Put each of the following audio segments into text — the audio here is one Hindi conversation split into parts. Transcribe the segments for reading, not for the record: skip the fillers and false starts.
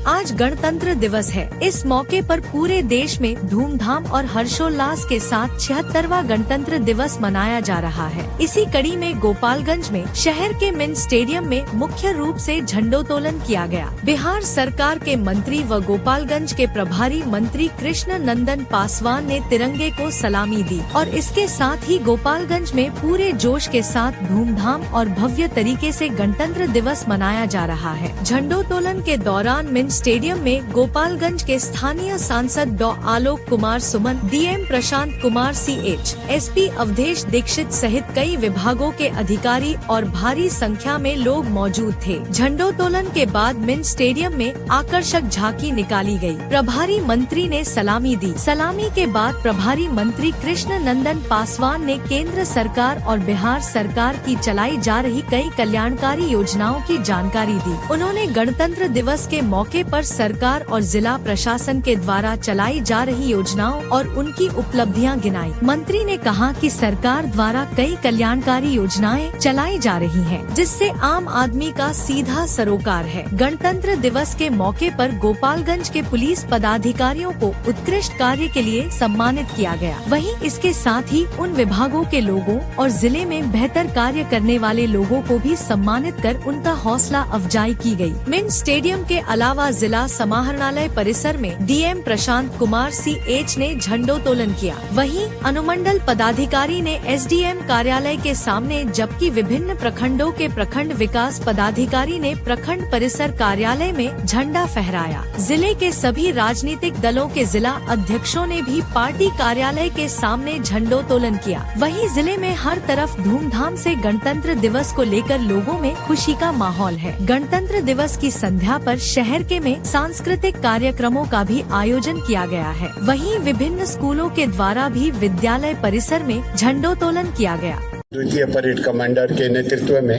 आज गणतंत्र दिवस है। इस मौके पर पूरे देश में धूमधाम और हर्षोल्लास के साथ 76वां गणतंत्र दिवस मनाया जा रहा है। इसी कड़ी में गोपालगंज में शहर के मिंट स्टेडियम में मुख्य रूप से झंडोत्तोलन किया गया। बिहार सरकार के मंत्री व गोपालगंज के प्रभारी मंत्री कृष्ण नंदन पासवान ने तिरंगे को सलामी दी और इसके साथ ही गोपालगंज में पूरे जोश के साथ धूमधाम और भव्य तरीके से गणतंत्र दिवस मनाया जा रहा है। झंडोत्तोलन के दौरान मिंट स्टेडियम में गोपालगंज के स्थानीय सांसद डॉ Alok Kumar Suman, DM Prashant Kumar CH, SP Awadhesh Dixit सहित कई विभागों के अधिकारी और भारी संख्या में लोग मौजूद थे। झंडोत्तोलन के बाद मिंट स्टेडियम में आकर्षक झांकी निकाली गई। प्रभारी मंत्री ने सलामी दी। सलामी के बाद प्रभारी मंत्री कृष्ण नंदन पासवान ने केंद्र सरकार और बिहार सरकार की चलाई जा रही कई कल्याणकारी योजनाओं की जानकारी दी। उन्होंने गणतंत्र दिवस के मौके पर सरकार और जिला प्रशासन के द्वारा चलाई जा रही योजनाओं और उनकी उपलब्धियां गिनाई। मंत्री ने कहा कि सरकार द्वारा कई कल्याणकारी योजनाएं चलाई जा रही हैं, जिससे आम आदमी का सीधा सरोकार है। गणतंत्र दिवस के मौके पर गोपालगंज के पुलिस पदाधिकारियों को उत्कृष्ट कार्य के लिए सम्मानित किया गया। वहीं इसके साथ ही उन विभागों के लोगों और जिले में बेहतर कार्य करने वाले लोगों को भी सम्मानित कर उनका हौसला अफजाई की गई। मिंट स्टेडियम के अलावा जिला समाहरणालय परिसर में डीएम प्रशांत कुमार CH ने झंडोत्तोलन किया। वहीं अनुमंडल पदाधिकारी ने SDM कार्यालय के सामने, जबकि विभिन्न प्रखंडों के प्रखंड विकास पदाधिकारी ने प्रखंड परिसर कार्यालय में झंडा फहराया। जिले के सभी राजनीतिक दलों के जिला अध्यक्षों ने भी पार्टी कार्यालय के सामने झंडोत्तोलन किया। वहीं जिले में हर तरफ धूमधाम से गणतंत्र दिवस को लेकर लोगों में खुशी का माहौल है। गणतंत्र दिवस की संध्या पर शहर के में सांस्कृतिक कार्यक्रमों का भी आयोजन किया गया है। वहीं विभिन्न स्कूलों के द्वारा भी विद्यालय परिसर में झंडोत्तोलन किया गया। द्वितीय परेड कमांडर के नेतृत्व में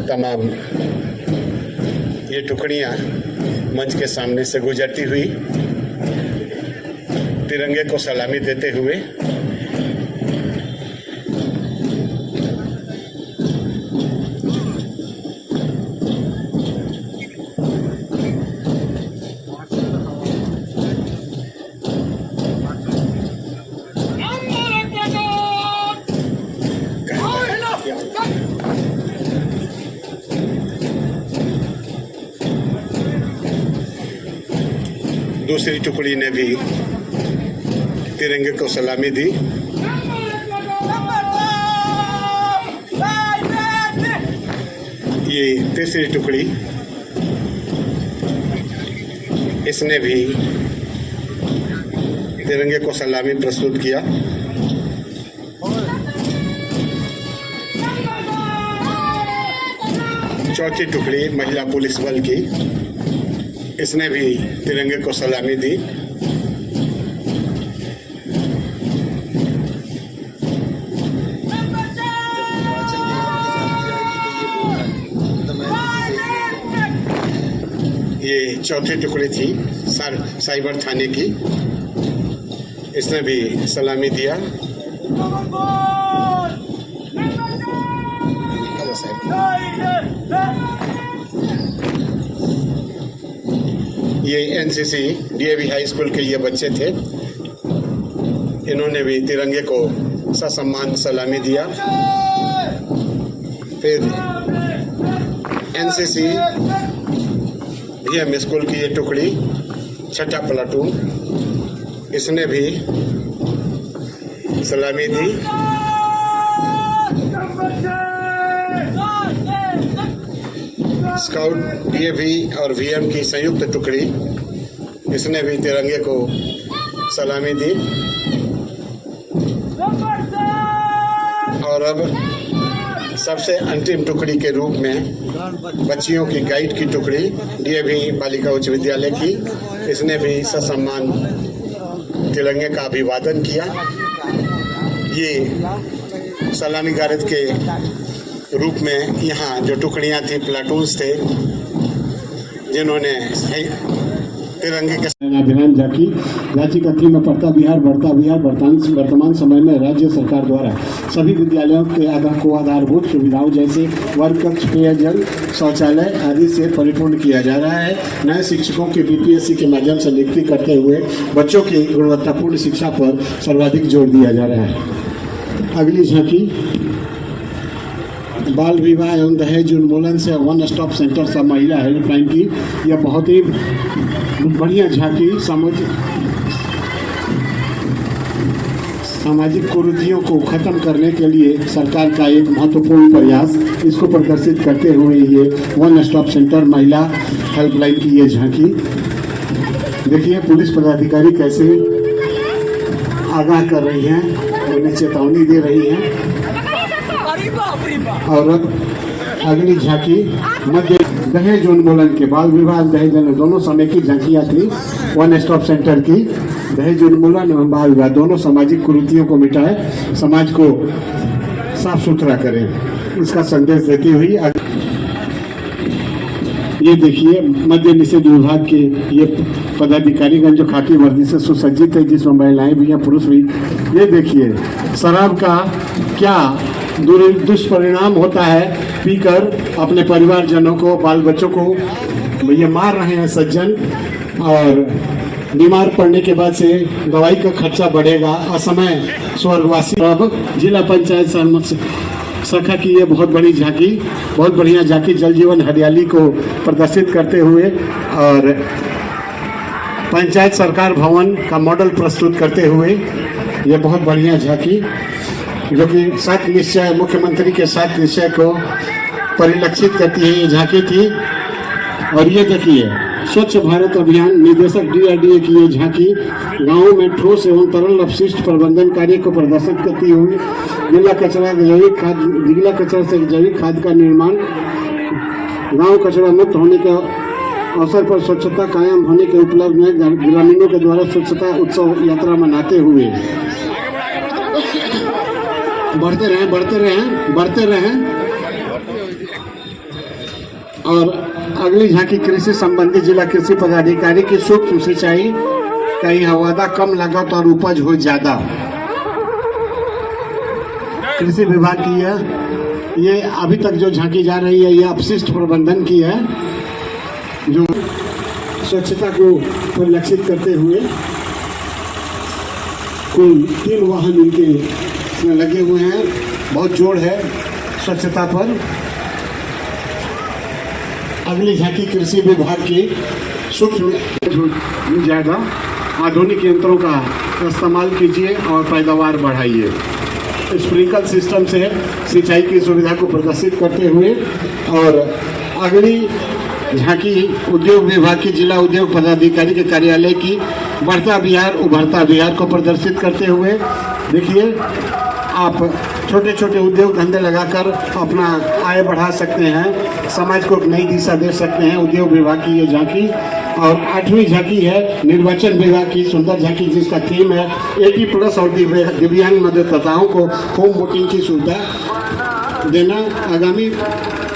तमाम ये टुकड़ियां मंच के सामने से गुजरती हुई तिरंगे को सलामी देते हुए दूसरी टुकड़ी ने भी तिरंगे को सलामी दी। ये तीसरी टुकड़ी, इसने भी तिरंगे को सलामी प्रस्तुत किया। चौथी टुकड़ी महिला पुलिस बल की, इसने भी तिरंगे को सलामी दी। ये चौथी टुकड़ी थी साइबर थाने की, इसने भी सलामी दिया। ये NCC DAV हाई स्कूल के ये बच्चे थे, इन्होंने भी तिरंगे को ससम्मान सलामी दिया। फिर NCC VM स्कूल की ये टुकड़ी, छठा प्लाटून, इसने भी सलामी दी। स्काउट DAV और VM की संयुक्त टुकड़ी, इसने भी तिरंगे को सलामी दी। और अब सबसे अंतिम टुकड़ी के रूप में बच्चियों की गाइड की टुकड़ी DAV बालिका उच्च विद्यालय की, इसने भी ससम्मान तिरंगे का अभिवादन किया। ये सलामी गारद के रूप में यहाँ जो टुकड़ियाँ थी, प्लाटून्स थे, जिन्होंने तिरंगे के अभियान झांकी राज्य का थीम पढ़ता बिहार बढ़ता बिहार वर्तमान समय में राज्य सरकार द्वारा सभी विद्यालयों के आधारभूत सुविधाओं जैसे वर्ग कक्ष, पेयजल, शौचालय आदि से परिपूर्ण किया जा रहा है। नए शिक्षकों की बीपीएससी के माध्यम से नियुक्ति करते हुए बच्चों की गुणवत्तापूर्ण शिक्षा पर सर्वाधिक जोर दिया जा रहा है। अगली झांकी बाल विवाह एवं दहेज उन्मूलन से वन स्टॉप सेंटर सब महिला हेल्पलाइन की यह बहुत ही बढ़िया झांकी सामाजिक कुरीतियों को खत्म करने के लिए सरकार का एक महत्वपूर्ण प्रयास, इसको प्रदर्शित करते हुए ये वन स्टॉप सेंटर महिला हेल्पलाइन की ये झांकी देखिए। पुलिस पदाधिकारी कैसे आगाह कर रही हैं, उन्हें चेतावनी दे रही हैं। और अगली झांकी मध्य दहेज उन्मूलन के बाल विवाह दहेज दोनों समय की झांकियां थी। वन स्टॉप सेंटर की दहेज उन्मूलन एवं बाल विवाह दोनों सामाजिक कुरीतियों को मिटाए, समाज को साफ सुथरा करें, इसका संदेश देती हुई ये देखिए मद्य निषेध विभाग के ये पदाधिकारीगण जो खाकी वर्दी से सुसज्जित है, जिसमें महिलाएं भी हैं पुरुष भी। ये देखिए शराब का क्या दुष्परिणाम होता है, पीकर अपने परिवारजनों को, बाल बच्चों को ये मार रहे हैं सज्जन, और बीमार पड़ने के बाद से दवाई का खर्चा बढ़ेगा, असमय स्वर्गवासी। अब जिला पंचायत शाखा की ये बहुत बड़ी झांकी, बहुत बढ़िया झांकी जल जीवन हरियाली को प्रदर्शित करते हुए और पंचायत सरकार भवन का मॉडल प्रस्तुत करते हुए ये बहुत बढ़िया झांकी जो कि 7 निश्चय मुख्यमंत्री के 7 निश्चय को परिलक्षित करती है ये झांकी थी। और ये देखिए स्वच्छ भारत अभियान निदेशक DRDA की ये झांकी गांवों में ठोस एवं तरल अपशिष्ट प्रबंधन कार्य को प्रदर्शित करती हुई गीला कचरा से जैविक खाद का निर्माण, गांव कचरा मुक्त होने के अवसर पर स्वच्छता कायम होने के उपलब्ध में ग्रामीणों के द्वारा स्वच्छता उत्सव यात्रा मनाते हुए बढ़ते रहें। और अगली झांकी कृषि संबंधी जिला कृषि पदाधिकारी की सूक्ष्म सिंचाई कहीं हवादा कम लागत और उपज हो ज्यादा। कृषि विभाग की है ये अभी तक जो झांकी जा रही है ये अपशिष्ट प्रबंधन की है, जो स्वच्छता को परिलक्षित करते हुए कुल 3 वाहन इनके लगे हुए हैं। बहुत जोर है स्वच्छता पर। अगली झांकी कृषि विभाग की सूक्ष्म ज्यादा आधुनिक यंत्रों का इस्तेमाल कीजिए और पैदावार बढ़ाइए। स्प्रिंकल सिस्टम से सिंचाई की सुविधा को प्रदर्शित करते हुए। और अगली झांकी उद्योग विभाग की जिला उद्योग पदाधिकारी के कार्यालय की बढ़ता बिहार उभरता बिहार को प्रदर्शित करते हुए। देखिए आप छोटे छोटे उद्योग धंधे लगाकर अपना आय बढ़ा सकते हैं, समाज को एक नई दिशा दे सकते हैं। उद्योग विभाग की ये झांकी। और 8वीं झांकी है निर्वाचन विभाग की सुंदर झांकी जिसका थीम है 80+ और दिव्यांग मतदाताओं को होम वोटिंग की सुविधा देना। आगामी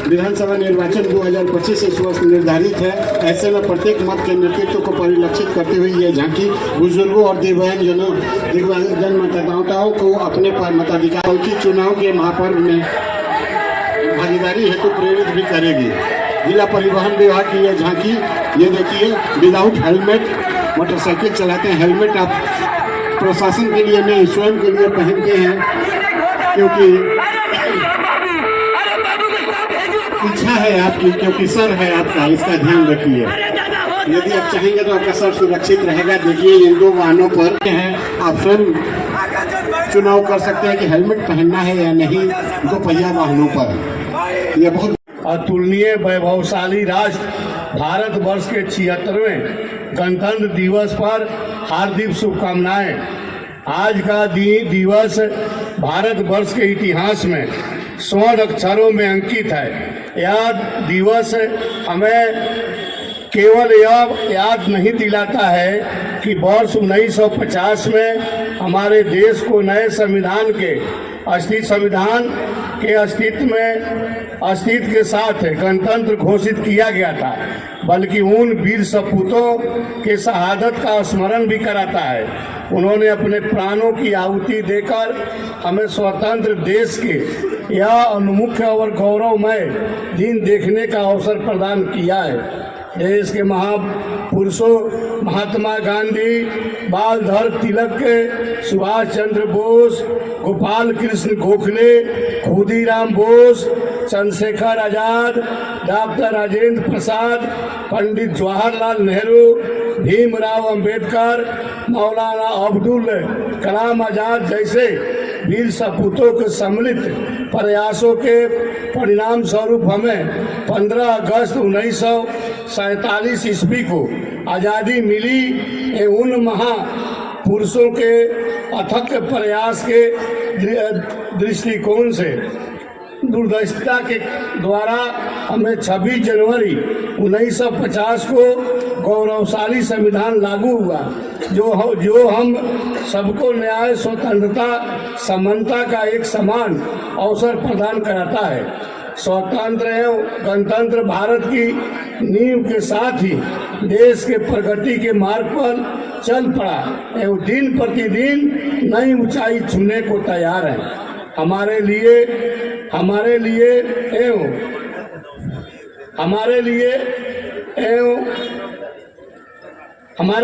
विधानसभा निर्वाचन 2025 इस वर्ष निर्धारित है। ऐसे में प्रत्येक मत के नेतृत्व को परिलक्षित करते हुए ये झांकी बुजुर्गों और दिव्यांगजन मतदाताओं को अपने पर मताधिकार की चुनाव के महापर्व में भागीदारी हेतु प्रेरित भी करेगी। जिला परिवहन विभाग की यह झांकी ये देखिए विदाउट हेलमेट मोटरसाइकिल चलाते हैं। हेलमेट आप प्रशासन के लिए नहीं स्वयं के लिए पहनते हैं, क्योंकि इच्छा है आपकी, क्योंकि सर है आपका, इसका ध्यान रखिए। यदि आप चाहेंगे तो आपका सर सुरक्षित रहेगा। देखिए इन 2 वाहनों पर है, आप स्वयं चुनाव कर सकते हैं कि हेलमेट पहनना है या नहीं 2 पहिया वाहनों पर। यह बहुत अतुलनीय वैभवशाली राष्ट्र भारत वर्ष के 76वें गणतंत्र दिवस पर हार्दिक शुभकामनाएं। आज का दिवस भारत वर्ष के इतिहास में स्वर्ण अक्षरों में अंकित है। यह दिवस हमें केवल यह याद नहीं दिलाता है कि वर्ष 1950 में हमारे देश को नए संविधान के अस्तित्व के साथ गणतंत्र घोषित किया गया था, बल्कि उन वीर सपूतों के शहादत का स्मरण भी कराता है। उन्होंने अपने प्राणों की आहुति देकर हमें स्वतंत्र देश के यह अनमुख्य और गौरवमय दिन देखने का अवसर प्रदान किया है। देश के महापुरुषों महात्मा गांधी, बाल तिलक, सुभाष चंद्र बोस, गोपाल कृष्ण गोखले, खुदीराम बोस, चंद्रशेखर आजाद, डॉक्टर राजेंद्र प्रसाद, पंडित जवाहरलाल नेहरू, भीमराव अंबेडकर, मौलाना अब्दुल कलाम आजाद जैसे वीर सपूतों के सम्मिलित प्रयासों के परिणाम स्वरूप हमें 15 अगस्त 1947 ईस्वी को आज़ादी मिली। उन महापुरुषों के अथक प्रयास के दृष्टिकोण से दूरदर्शिता के द्वारा हमें 26 जनवरी 1950 को गौरवशाली संविधान लागू हुआ, जो हम सबको न्याय, स्वतंत्रता, समानता का एक समान अवसर प्रदान कराता है। स्वतंत्र एवं गणतंत्र भारत की नींव के साथ ही देश के प्रगति के मार्ग पर चल पड़ा एवं दिन प्रतिदिन नई ऊंचाई छूने को तैयार है। हमारे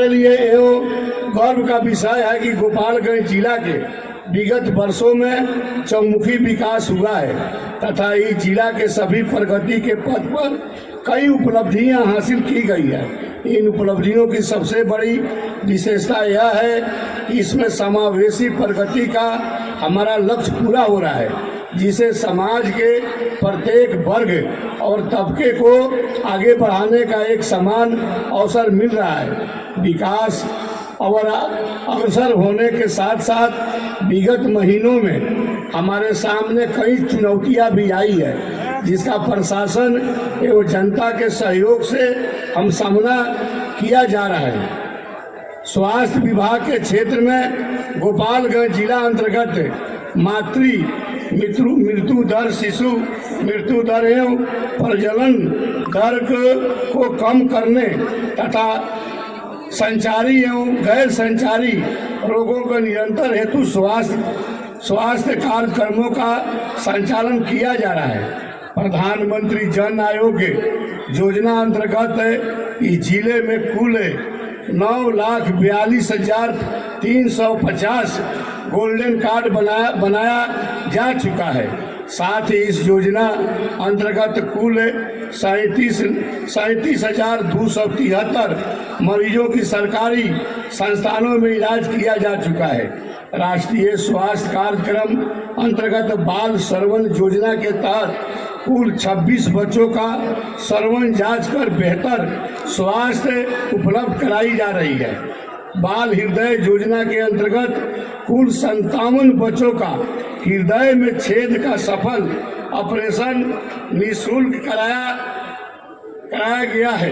लिए एवं गर्व का विषय है कि गोपालगंज जिला के विगत वर्षों में चौमुखी विकास हुआ है तथा इस जिला के सभी प्रगति के पथ पर कई उपलब्धियां हासिल की गई है। इन उपलब्धियों की सबसे बड़ी विशेषता यह है कि इसमें समावेशी प्रगति का हमारा लक्ष्य पूरा हो रहा है, जिसे समाज के प्रत्येक वर्ग और तबके को आगे बढ़ाने का एक समान अवसर मिल रहा है। विकास और अग्रसर होने के साथ साथ विगत महीनों में हमारे सामने कई चुनौतियां भी आई है, जिसका प्रशासन एवं जनता के सहयोग से हम सामना किया जा रहा है। स्वास्थ्य विभाग के क्षेत्र में गोपालगंज जिला अंतर्गत मृत्यु दर, शिशु मृत्यु दर एवं प्रजनन दर को कम करने तथा संचारी एवं गैर संचारी रोगों के नियंत्रण हेतु स्वास्थ्य कार्यक्रमों का संचालन किया जा रहा है। प्रधानमंत्री जन आरोग्य योजना अंतर्गत इस जिले में कुल 9,42,350 गोल्डन कार्ड बनाया जा चुका है। साथ ही इस योजना अंतर्गत कुल 37,273 मरीजों की सरकारी संस्थानों में इलाज किया जा चुका है। राष्ट्रीय स्वास्थ्य कार्यक्रम अंतर्गत बाल श्रवण योजना के तहत कुल 26 बच्चों का श्रवण जांच कर बेहतर स्वास्थ्य उपलब्ध कराई जा रही है। बाल हृदय योजना के अंतर्गत कुल 57 बच्चों का हृदय में छेद का सफल ऑपरेशन निःशुल्क कराया गया है।